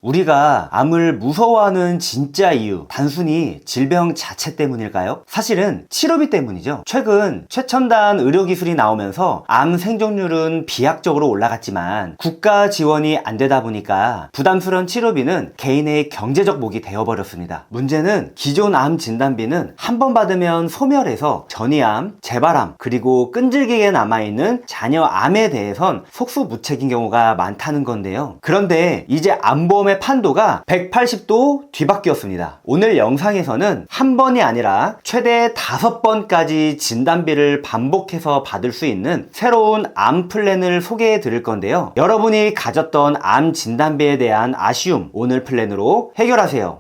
우리가 암을 무서워하는 진짜 이유, 단순히 질병 자체 때문일까요? 사실은 치료비 때문이죠. 최근 최첨단 의료기술이 나오면서 암 생존율은 비약적으로 올라갔지만 국가 지원이 안 되다 보니까 부담스러운 치료비는 개인의 경제적 목이 되어버렸습니다. 문제는 기존 암 진단비는 한 번 받으면 소멸해서 전이암, 재발암, 그리고 끈질기게 남아있는 잔여 암에 대해선 속수무책인 경우가 많다는 건데요. 그런데 이제 암보험의 판도가 180도 뒤바뀌었습니다. 오늘 영상에서는 한 번이 아니라 최대 5번까지 진단비를 반복해서 받을 수 있는 새로운 암 플랜을 소개해 드릴 건데요. 여러분이 가졌던 암 진단비에 대한 아쉬움, 오늘 플랜으로 해결하세요.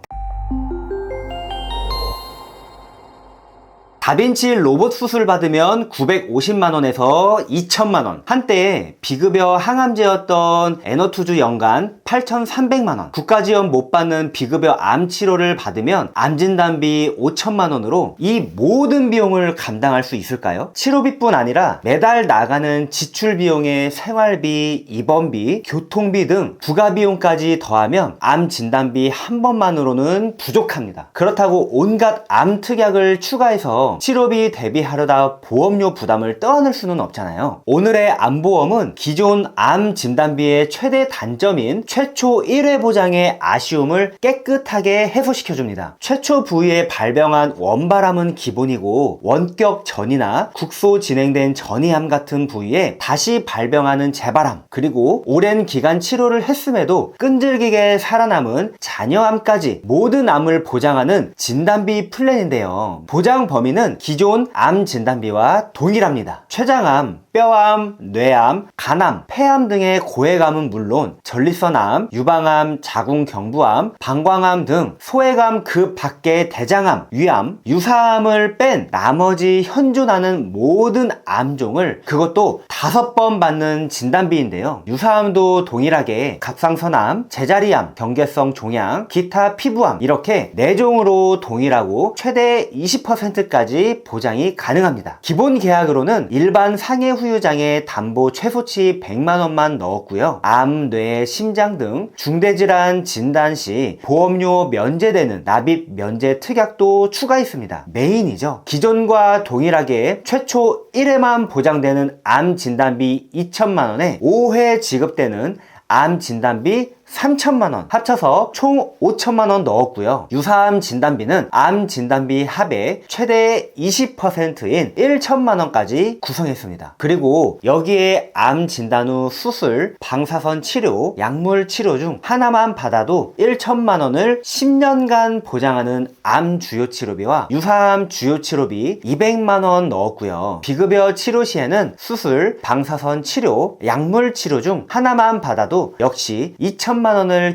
다빈치 로봇 수술 받으면 950만원에서 2천만원, 한때 비급여 항암제였던 에너투즈 연간 8,300만원, 국가지원 못 받는 비급여 암 치료를 받으면 암진단비 5천만원으로 이 모든 비용을 감당할 수 있을까요? 치료비뿐 아니라 매달 나가는 지출 비용에 생활비, 입원비, 교통비 등 부가비용까지 더하면 암 진단비 한 번만으로는 부족합니다. 그렇다고 온갖 암 특약을 추가해서 치료비 대비하려다 보험료 부담을 떠안을 수는 없잖아요. 오늘의 암보험은 기존 암 진단비의 최대 단점인 최초 1회 보장의 아쉬움을 깨끗하게 해소시켜줍니다. 최초 부위에 발병한 원발암은 기본이고 원격 전이나 국소 진행된 전이암 같은 부위에 다시 발병하는 재발암, 그리고 오랜 기간 치료를 했음에도 끈질기게 살아남은 잔여암까지 모든 암을 보장하는 진단비 플랜인데요. 보장 범위는 기존 암 진단비와 동일합니다. 췌장암, 뼈암, 뇌암, 간암, 폐암 등의 고액암은 물론 전립선암, 유방암, 자궁경부암, 방광암 등 소액암 그 밖의 대장암, 위암, 유사암을 뺀 나머지 현존하는 모든 암종을 그것도 5번 받는 진단비인데요. 유사암도 동일하게 갑상선암, 제자리암, 경계성 종양, 기타 피부암 이렇게 4종으로 동일하고 최대 20%까지 보장이 가능합니다. 기본 계약으로는 일반 상해 후유장애 담보 최소치 100만원만 넣었고요. 암, 뇌, 심장 등 중대질환 진단 시 보험료 면제되는 납입 면제 특약도 추가했습니다. 메인이죠. 기존과 동일하게 최초 1회만 보장되는 암 진단비 2천만원에 5회 지급되는 암 진단비 3천만원 합쳐서 총 5천만원 넣었고요. 유사암 진단비는 암 진단비 합의 최대 20%인 1천만원까지 구성했습니다. 그리고 여기에 암 진단 후 수술, 방사선 치료, 약물 치료 중 하나만 받아도 1천만원을 10년간 보장하는 암 주요 치료비와 유사암 주요 치료비 200만원 넣었고요. 비급여 치료 시에는 수술, 방사선 치료, 약물 치료 중 하나만 받아도 역시 2천만원을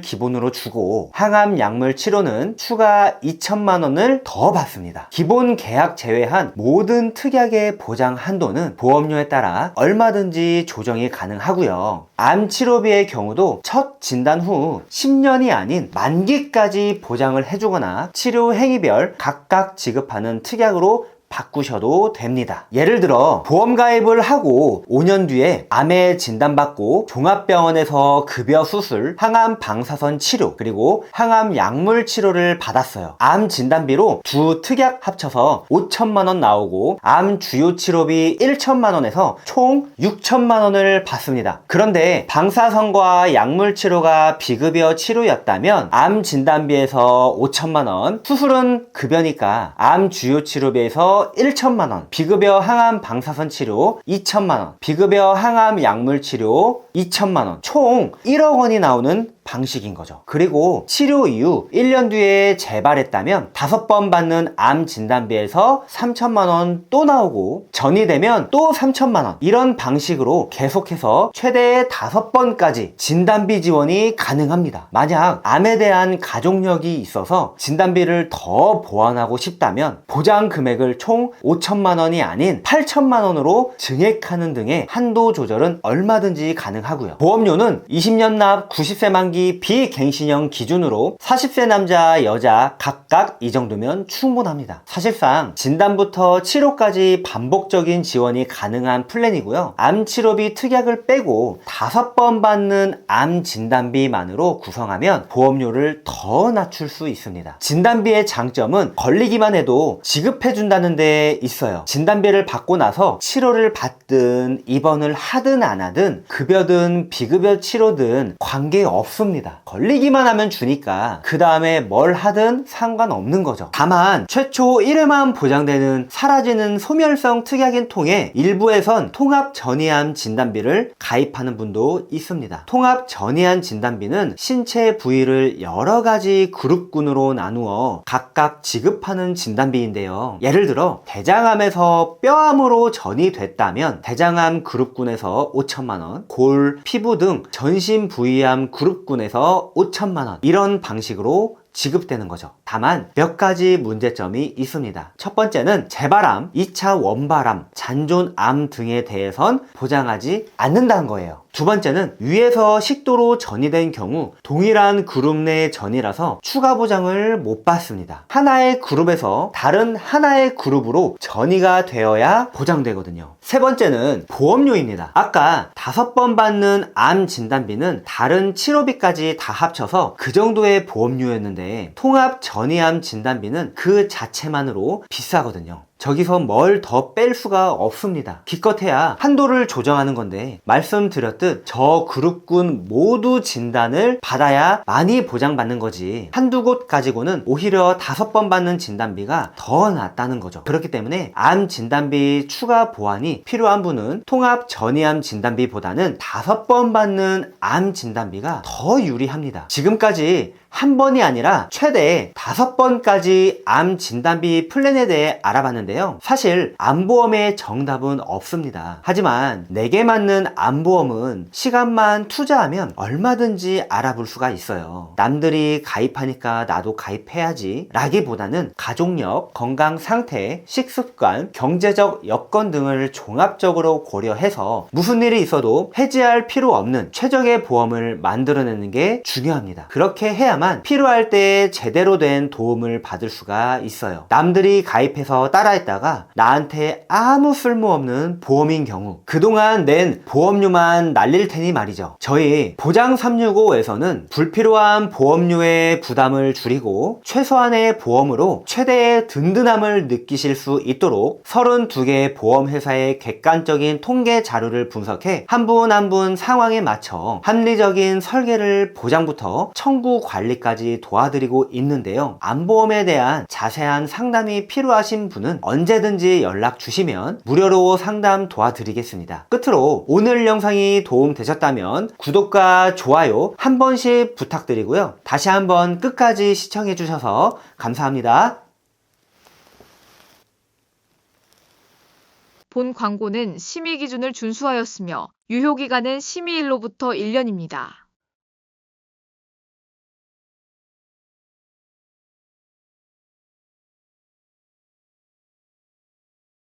기본으로 주고 항암 약물 치료는 추가 2천만원을 더 받습니다. 기본 계약 제외한 모든 특약의 보장 한도는 보험료에 따라 얼마든지 조정이 가능하고요. 암 치료비의 경우도 첫 진단 후 10년이 아닌 만기까지 보장을 해주거나 치료 행위별 각각 지급하는 특약으로 바꾸셔도 됩니다. 예를 들어 보험 가입을 하고 5년 뒤에 암에 진단받고 종합병원에서 급여 수술, 항암 방사선 치료, 그리고 항암 약물 치료를 받았어요. 암 진단비로 두 특약 합쳐서 5천만원 나오고 암 주요 치료비 1천만원에서 총 6천만원을 받습니다. 그런데 방사선과 약물 치료가 비급여 치료였다면 암 진단비에서 5천만원, 수술은 급여니까 암 주요 치료비에서 1천만원, 비급여 항암 방사선 치료 2천만원, 비급여 항암 약물 치료 2천만원, 총 1억 원이 나오는 방식인 거죠. 그리고 치료 이후 1년 뒤에 재발했다면 5번 받는 암 진단비에서 3천만원 또 나오고 전이 되면 또 3천만원, 이런 방식으로 계속해서 최대 5번까지 진단비 지원이 가능합니다. 만약 암에 대한 가족력이 있어서 진단비를 더 보완하고 싶다면 보장 금액을 총 5천만원이 아닌 8천만원으로 증액하는 등의 한도 조절은 얼마든지 가능하고요. 보험료는 20년 납 90세 만기 갱년기 비갱신형 기준으로 40세 남자, 여자 각각 이 정도면 충분합니다. 사실상 진단부터 치료까지 반복적인 지원이 가능한 플랜이고요. 암 치료비 특약을 빼고 5번 받는 암 진단비만으로 구성하면 보험료를 더 낮출 수 있습니다. 진단비의 장점은 걸리기만 해도 지급해준다는 데 있어요. 진단비를 받고 나서 치료를 받든 입원을 하든 안 하든 급여든 비급여 치료든 관계없습니다. 걸리기만 하면 주니까 그 다음에 뭘 하든 상관없는 거죠. 다만 최초 1회만 보장되는 사라지는 소멸성 특약인 통해 일부에선 통합 전이암 진단비를 가입하는 분도 있습니다. 통합 전이암 진단비는 신체 부위를 여러 가지 그룹군으로 나누어 각각 지급하는 진단비인데요. 예를 들어 대장암에서 뼈암으로 전이됐다면 대장암 그룹군에서 5천만원, 골, 피부 등 전신 부위암 그룹군에서 5천만원, 이런 방식으로 지급되는 거죠. 다만 몇 가지 문제점이 있습니다. 첫 번째는 재발암, 2차 원발암, 잔존암 등에 대해선 보장하지 않는다는 거예요. 두 번째는 위에서 식도로 전이된 경우 동일한 그룹 내 전이라서 추가 보장을 못 받습니다. 하나의 그룹에서 다른 하나의 그룹으로 전이가 되어야 보장되거든요. 세 번째는 보험료입니다. 아까 5번 받는 암 진단비는 다른 치료비까지 다 합쳐서 그 정도의 보험료였는데 통합 전이암 진단비는 그 자체만으로 비싸거든요. 저기서 뭘 더 뺄 수가 없습니다. 기껏해야 한도를 조정하는 건데 말씀드렸듯 저 그룹군 모두 진단을 받아야 많이 보장받는 거지 한두 곳 가지고는 오히려 5번 받는 진단비가 더 낫다는 거죠. 그렇기 때문에 암 진단비 추가 보완이 필요한 분은 통합 전이암 진단비보다는 5번 받는 암 진단비가 더 유리합니다. 지금까지 한 번이 아니라 최대 5번까지 암 진단비 플랜에 대해 알아봤는데요. 사실 암보험의 정답은 없습니다. 하지만 내게 맞는 암보험은 시간만 투자하면 얼마든지 알아볼 수가 있어요. 남들이 가입하니까 나도 가입해야지 라기보다는 가족력, 건강 상태, 식습관, 경제적 여건 등을 종합적으로 고려해서 무슨 일이 있어도 해지할 필요 없는 최적의 보험을 만들어내는 게 중요합니다. 그렇게 해야만 필요할 때 제대로 된 도움을 받을 수가 있어요. 남들이 가입해서 따라했다가 나한테 아무 쓸모없는 보험인 경우 그동안 낸 보험료만 날릴 테니 말이죠. 저희 보장 365에서는 불필요한 보험료의 부담을 줄이고 최소한의 보험으로 최대의 든든함을 느끼실 수 있도록 32개 보험회사의 객관적인 통계 자료를 분석해 한 분 한 분 상황에 맞춰 합리적인 설계를 보장부터 청구 관리까지 도와드리고 있는데요. 암보험에 대한 자세한 상담이 필요하신 분은 언제든지 연락 주시면 무료로 상담 도와드리겠습니다. 끝으로 오늘 영상이 도움되셨다면 구독과 좋아요 한 번씩 부탁드리고요. 다시 한번 끝까지 시청해 주셔서 감사합니다. 본 광고는 심의 기준을 준수하였으며 유효기간은 심의일로부터 1년입니다.